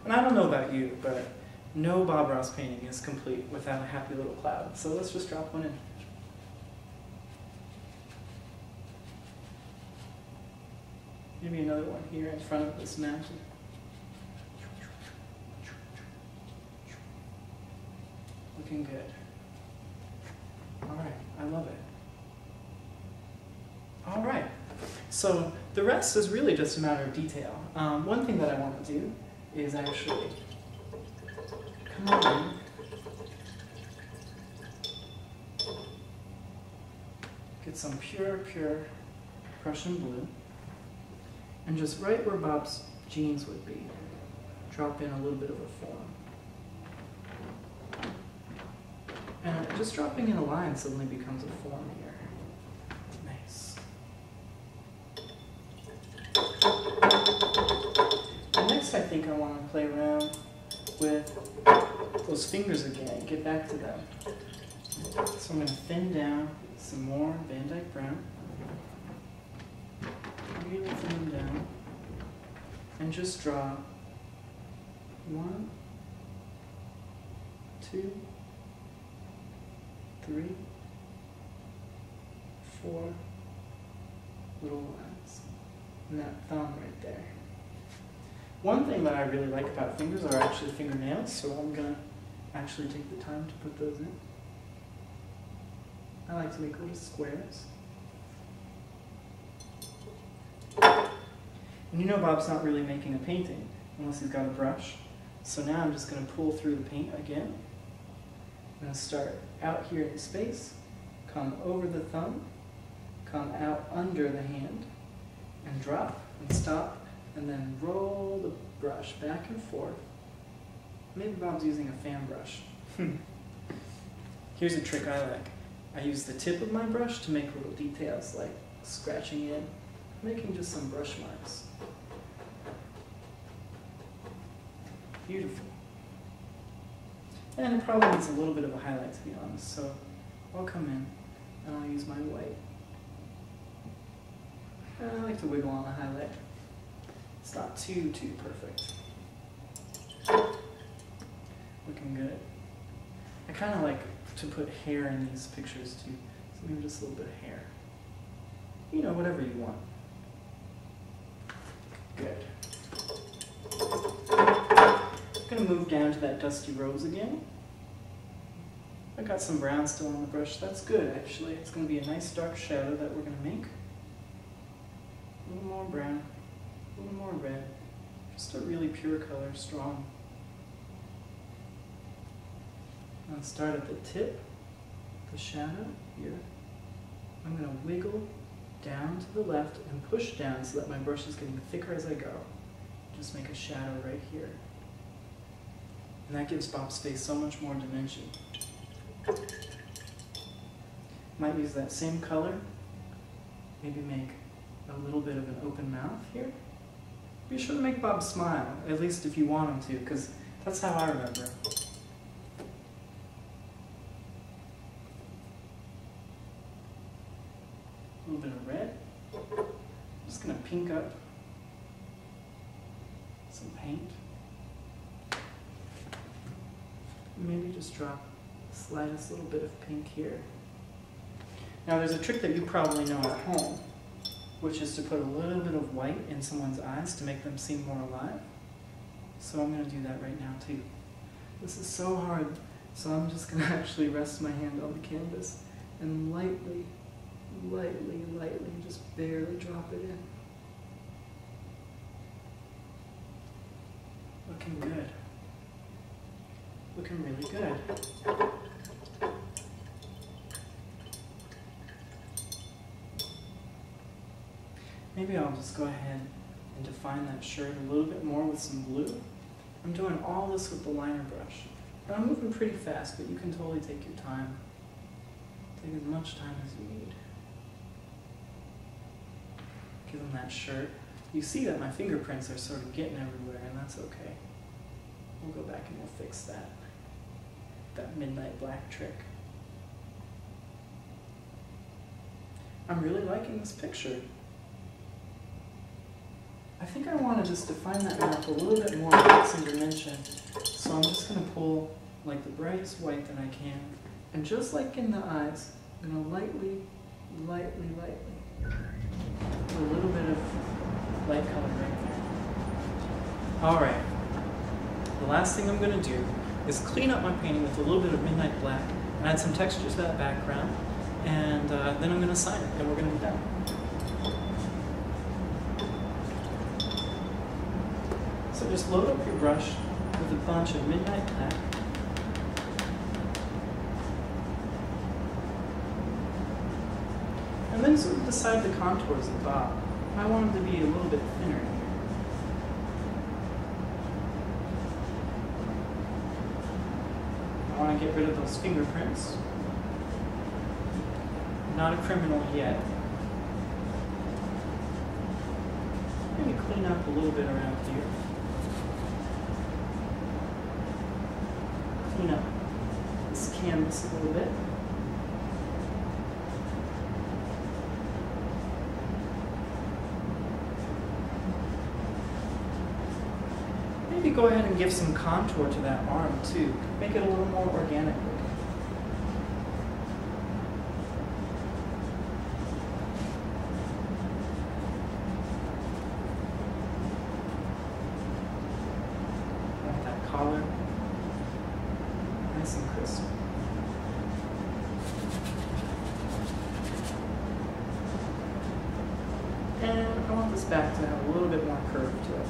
And I don't know about you, but no Bob Ross painting is complete without a happy little cloud. So let's just drop one in. Maybe another one here in front of this mountain. Looking good. All right, I love it. All right, so the rest is really just a matter of detail. One thing that I want to do is actually come on, get some pure Prussian blue, and just right where Bob's jeans would be, drop in a little bit of a form. And just dropping in a line suddenly becomes a form here. Nice. And next I think I want to play around with those fingers again, get back to them. So I'm going to thin down some more Van Dyke Brown. Really thin them down. And just draw 1, 2, 3, 4 little lines. And that thumb right there. One thing that I really like about fingers are actually fingernails, so I'm going to actually take the time to put those in. I like to make little squares. And you know Bob's not really making a painting unless he's got a brush. So now I'm just going to pull through the paint again. I'm going to start out here in space, come over the thumb, come out under the hand, and drop and stop, and then roll the brush back and forth. Maybe Bob's using a fan brush. Here's a trick I like. I use the tip of my brush to make little details like scratching in, making just some brush marks. Beautiful. And it probably needs a little bit of a highlight, to be honest, so I'll come in and I'll use my white. And I like to wiggle on the highlight. It's not too perfect. Looking good. I kind of like to put hair in these pictures too, so maybe just a little bit of hair. You know, whatever you want. Good. I'm going to move down to that dusty rose again. I got some brown still on the brush. That's good, actually. It's going to be a nice dark shadow that we're going to make. A little more brown, a little more red. Just a really pure color, strong. I'll start at the tip, the shadow here. I'm going to wiggle down to the left and push down so that my brush is getting thicker as I go. Just make a shadow right here. And that gives Bob's face so much more dimension. Might use that same color. Maybe make a little bit of an open mouth here. Be sure to make Bob smile, at least if you want him to, because that's how I remember him. A little bit of red. I'm just going to pink up some paint. Maybe just drop the slightest little bit of pink here. Now there's a trick that you probably know at home, which is to put a little bit of white in someone's eyes to make them seem more alive. So I'm going to do that right now too. This is so hard, so I'm just going to actually rest my hand on the canvas and lightly, just barely drop it in. Looking good. Looking really good. Maybe I'll just go ahead and define that shirt a little bit more with some blue. I'm doing all this with the liner brush. And I'm moving pretty fast, but you can totally take your time. Take as much time as you need. Give them that shirt. You see that my fingerprints are sort of getting everywhere, and that's okay. We'll go back and we'll fix that. That midnight black trick. I'm really liking this picture. I think I want to just define that map a little bit more with some dimension. So I'm just going to pull like the brightest white that I can. And just like in the eyes, I'm going to lightly put a little bit of light color right there. Alright, the last thing I'm going to do is clean up my painting with a little bit of midnight black, add some texture to that background, and then I'm going to sign it, and we're going to be done. So just load up your brush with a bunch of midnight black. And then sort of decide the contours at the bottom. I want them to be a little bit thinner here. I want to get rid of those fingerprints. Not a criminal yet. Maybe clean up a little bit around here. Clean up this canvas a little bit. Maybe go ahead and give some contour to that arm too. Make it a little more organic looking. Like that collar. Nice and crisp. And I want this back to have a little bit more curve to it.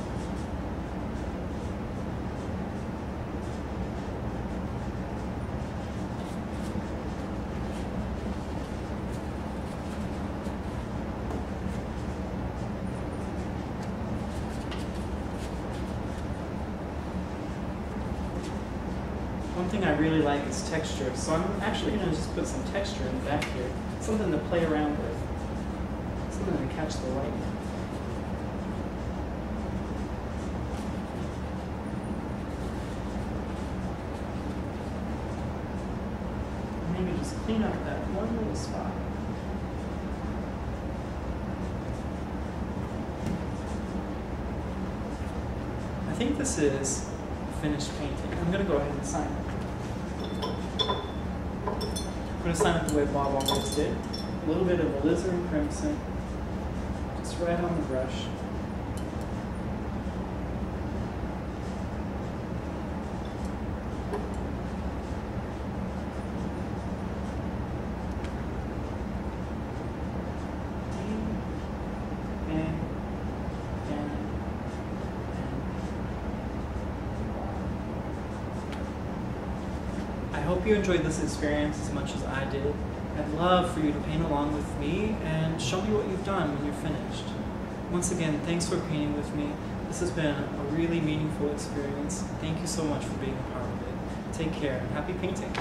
One thing I really like is texture, so I'm actually going to just put some texture in the back here, something to play around with, something to catch the light. Maybe just clean up that one little spot. I think this is a finished painting. I'm going to go ahead and sign it. I'm going to sign it the way Bob always did. A little bit of alizarin crimson, just right on the brush. I hope you enjoyed this experience as much as I did. I'd love for you to paint along with me and show me what you've done when you're finished. Once again, thanks for painting with me. This has been a really meaningful experience. Thank you so much for being a part of it. Take care and happy painting.